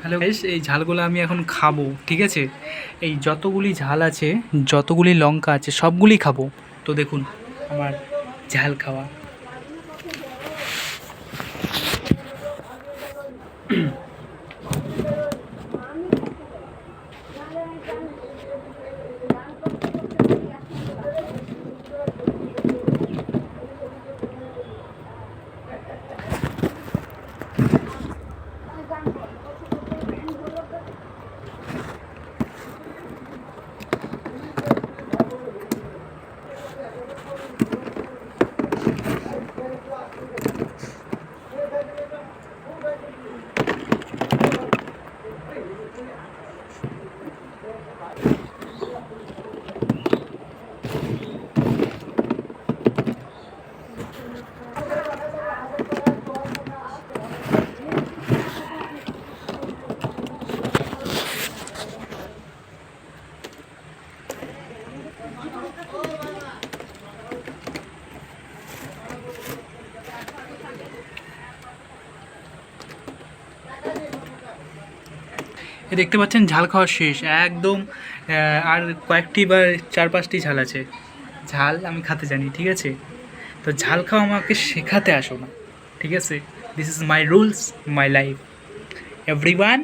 Hello guys, এই ঝালগুলো আমি এখন খাবো, ঠিক আছে? এই যতগুলি ঝাল আছে, যতগুলি লঙ্কা আছে, সবগুলি খাবো। তো দেখুন আমার ঝাল খাওয়া। এ দেখতে পাচ্ছেন ঝাল খাওয়া শেষ একদম। আর কয়েকটি বা 4-5টি ঝাল আছে। ঝাল আমি খেতে জানি, ঠিক আছে? তো ঝাল খাওয়া আমাকে শেখাতে আসো না, ঠিক আছে? This is my rules, my life. Everyone